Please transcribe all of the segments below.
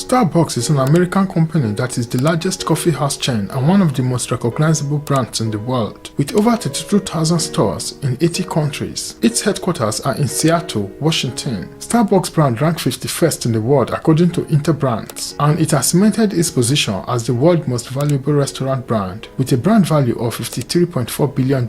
Starbucks is an American company that is the largest coffee house chain and one of the most recognizable brands in the world, with over 32,000 stores in 80 countries. Its headquarters are in Seattle, Washington. Starbucks brand ranked 51st in the world according to Interbrands, and it has cemented its position as the world's most valuable restaurant brand with a brand value of $53.4 billion.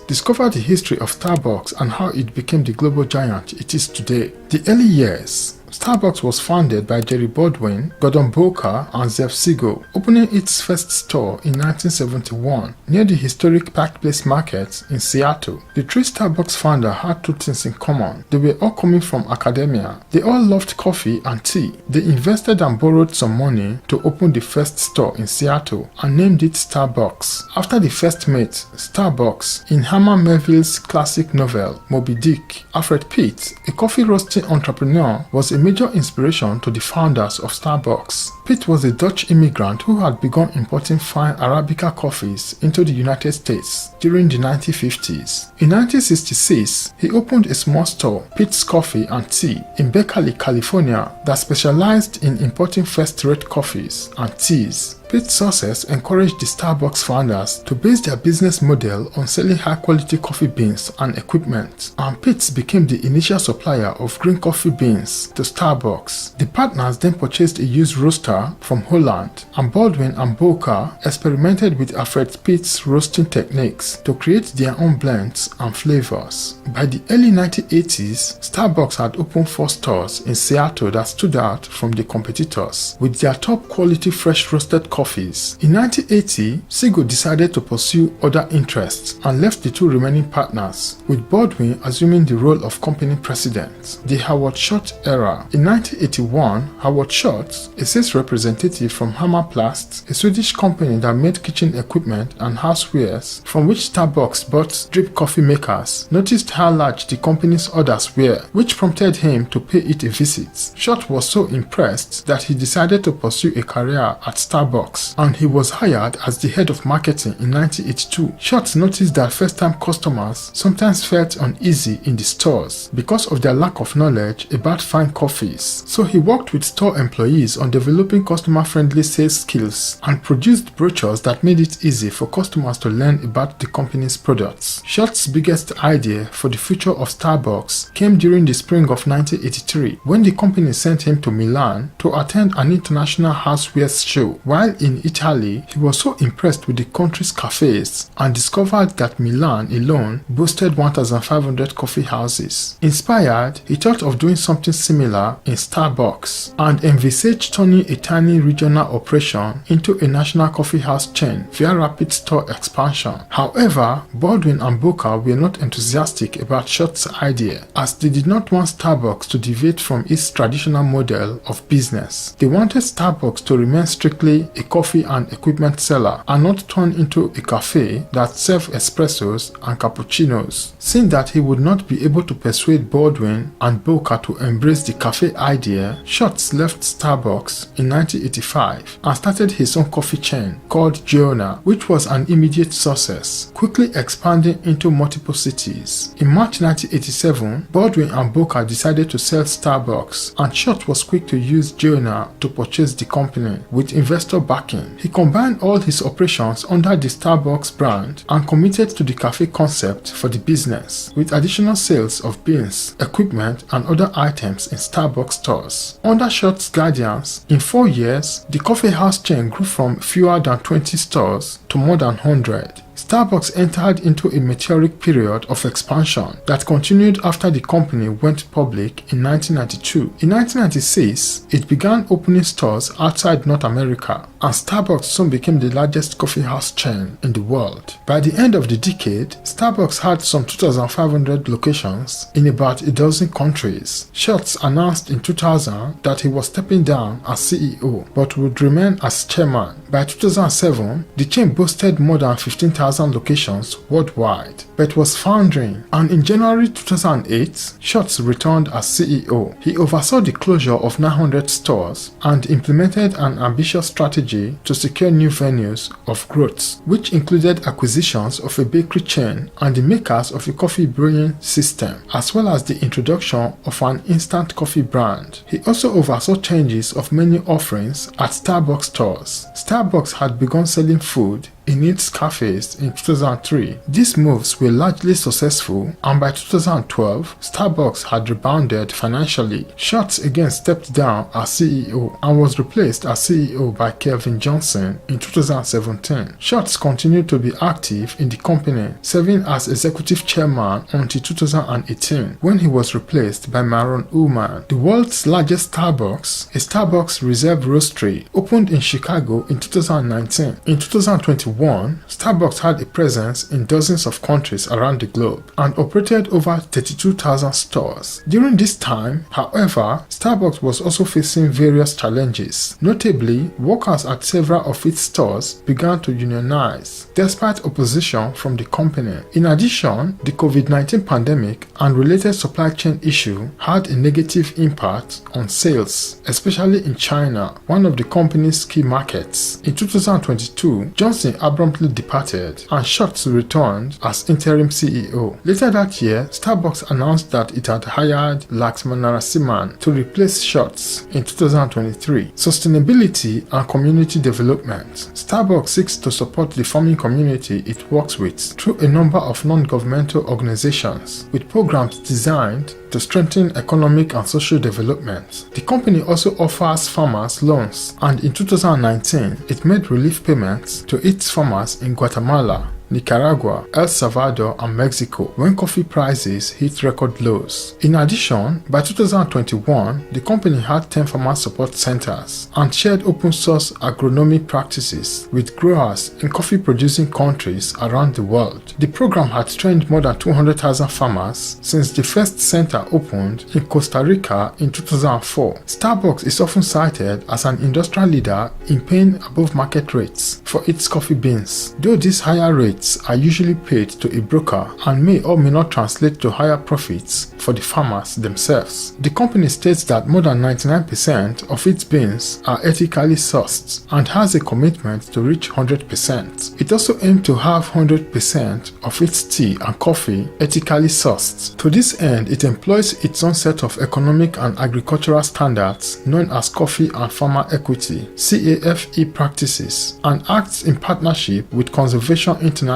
Discover the history of Starbucks and how it became the global giant it is today. The early years. Starbucks was founded by Jerry Baldwin, Gordon Boker, and Zev Segal, opening its first store in 1971 near the historic Park Place Market in Seattle. The three Starbucks founders had two things in common. They were all coming from academia. They all loved coffee and tea. They invested and borrowed some money to open the first store in Seattle and named it Starbucks, after the first mate, Starbucks, in Herman Melville's classic novel, Moby Dick. Alfred Pitt, a coffee roasting entrepreneur, was a major inspiration to the founders of Starbucks. Pitt was a Dutch immigrant who had begun importing fine Arabica coffees into the United States during the 1950s. In 1966, he opened a small store, Pitt's Coffee and Tea, in Berkeley, California, that specialized in importing first-rate coffees and teas. Pitt's success encouraged the Starbucks founders to base their business model on selling high-quality coffee beans and equipment, and Pitt became the initial supplier of green coffee beans to Starbucks. The partners then purchased a used roaster from Holland, and Baldwin and Boker experimented with Alfred Pitt's roasting techniques to create their own blends and flavors. By the early 1980s, Starbucks had opened 4 stores in Seattle that stood out from the competitors with their top-quality fresh roasted coffees. In 1980, Segal decided to pursue other interests and left the two remaining partners, with Baldwin assuming the role of company president. The Howard Schultz era. In 1981, Howard Schultz, a sales representative from Hammarplast, a Swedish company that made kitchen equipment and housewares, from which Starbucks bought drip coffee makers, noticed how large the company's orders were, which prompted him to pay it a visit. Schultz was so impressed that he decided to pursue a career at Starbucks, and he was hired as the head of marketing in 1982. Schultz noticed that first-time customers sometimes felt uneasy in the stores because of their lack of knowledge about fine coffees. So he worked with store employees on developing customer-friendly sales skills and produced brochures that made it easy for customers to learn about the company's products. Schultz's biggest idea for the future of Starbucks came during the spring of 1983 when the company sent him to Milan to attend an international housewares show. While in Italy, he was so impressed with the country's cafes and discovered that Milan alone boasted 1,500 coffee houses. Inspired, he thought of doing something similar in Starbucks and envisaged turning a tiny regional operation into a national coffee house chain via rapid store expansion. However, Baldwin and Boker were not enthusiastic about Schultz's idea, as they did not want Starbucks to deviate from its traditional model of business. They wanted Starbucks to remain strictly a coffee and equipment seller and not turn into a cafe that served espressos and cappuccinos. Seeing that he would not be able to persuade Baldwin and Boker to embrace the cafe idea, Schultz left Starbucks in 1985 and started his own coffee chain called Giona, which was an immediate success, quickly expanding into multiple cities. In March 1987, Baldwin and Boker decided to sell Starbucks, and Schultz was quick to use Giona to purchase the company with investor backing. He combined all his operations under the Starbucks brand and committed to the cafe concept for the business, with additional sales of beans, equipment, and other items in Starbucks stores. Under Schultz's guidance, in 4 years, the coffee house chain grew from fewer than 20 stores to more than 100. Starbucks entered into a meteoric period of expansion that continued after the company went public in 1992. In 1996, it began opening stores outside North America, and Starbucks soon became the largest coffee house chain in the world. By the end of the decade, Starbucks had some 2,500 locations in about a dozen countries. Schultz announced in 2000 that he was stepping down as CEO, but would remain as chairman. By 2007, the chain boasted more than 15,000 2,000 locations worldwide, but was foundering, and in January 2008, Schultz returned as CEO. He oversaw the closure of 900 stores and implemented an ambitious strategy to secure new venues of growth, which included acquisitions of a bakery chain and the makers of a coffee brewing system, as well as the introduction of an instant coffee brand. He also oversaw changes of menu offerings at Starbucks stores. Starbucks had begun selling food in its cafes in 2003. These moves were largely successful, and by 2012, Starbucks had rebounded financially. Schultz again stepped down as CEO and was replaced as CEO by Kelvin Johnson in 2017. Schultz continued to be active in the company, serving as executive chairman until 2018, when he was replaced by Maron Ullman. The world's largest Starbucks, a Starbucks Reserve Roastery, opened in Chicago in 2019. In 2021, Starbucks had a presence in dozens of countries around the globe and operated over 32,000 stores. During this time, however, Starbucks was also facing various challenges. Notably, workers at several of its stores began to unionize, despite opposition from the company. In addition, the COVID-19 pandemic and related supply chain issue had a negative impact on sales, especially in China, one of the company's key markets. In 2022, Johnson abruptly departed and Schultz returned as interim CEO. Later that year, Starbucks announced that it had hired Laxman Narasimhan to replace Schultz in 2023. Sustainability and community development. Starbucks seeks to support the farming community it works with through a number of non-governmental organizations, with programs designed to strengthen economic and social development. The company also offers farmers loans, and in 2019, it made relief payments to its farmers in Guatemala, Nicaragua, El Salvador, and Mexico when coffee prices hit record lows. In addition, by 2021, the company had 10 farmer support centers and shared open source agronomy practices with growers in coffee producing countries around the world. The program had trained more than 200,000 farmers since the first center opened in Costa Rica in 2004. Starbucks is often cited as an industrial leader in paying above market rates for its coffee beans, though these higher rates are usually paid to a broker and may or may not translate to higher profits for the farmers themselves. The company states that more than 99% of its beans are ethically sourced and has a commitment to reach 100%. It also aims to have 100% of its tea and coffee ethically sourced. To this end, it employs its own set of economic and agricultural standards known as Coffee and Farmer Equity (CAFE) practices, and acts in partnership with Conservation International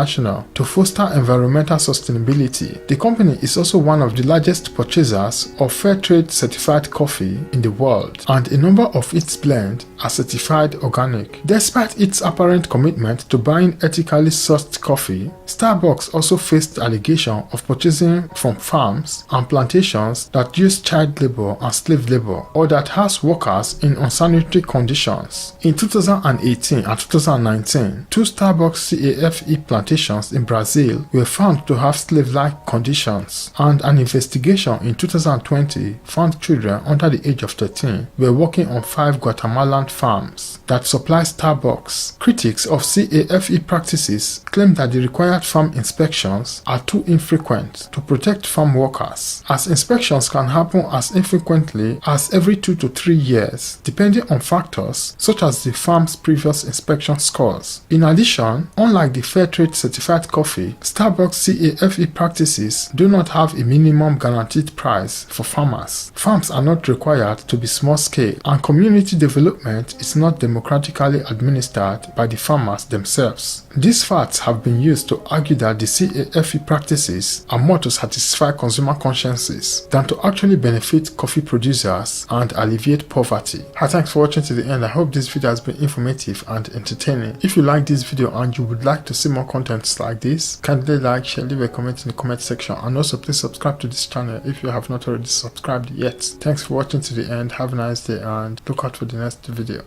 to foster environmental sustainability. The company is also one of the largest purchasers of fair trade certified coffee in the world, and a number of its blends are certified organic. Despite its apparent commitment to buying ethically sourced coffee, Starbucks also faced allegations of purchasing from farms and plantations that use child labor and slave labor, or that house workers in unsanitary conditions. In 2018 and 2019, two Starbucks CAFE plantations in Brazil were found to have slave-like conditions, and an investigation in 2020 found children under the age of 13 were working on 5 Guatemalan farms that supply Starbucks. Critics of CAFE practices claim that the required farm inspections are too infrequent to protect farm workers, as inspections can happen as infrequently as every 2 to 3 years, depending on factors such as the farm's previous inspection scores. In addition, unlike the fair trade certified coffee, Starbucks CAFE practices do not have a minimum guaranteed price for farmers. Farms are not required to be small scale, and community development is not democratically administered by the farmers themselves. These facts have been used to argue that the CAFE practices are more to satisfy consumer consciences than to actually benefit coffee producers and alleviate poverty. Thanks for watching to the end. I hope this video has been informative and entertaining. If you like this video and you would like to see more content like this, kindly like, share, leave a comment in the comment section, and also please subscribe to this channel if you have not already subscribed yet. Thanks for watching to the end. Have a nice day and look out for the next video.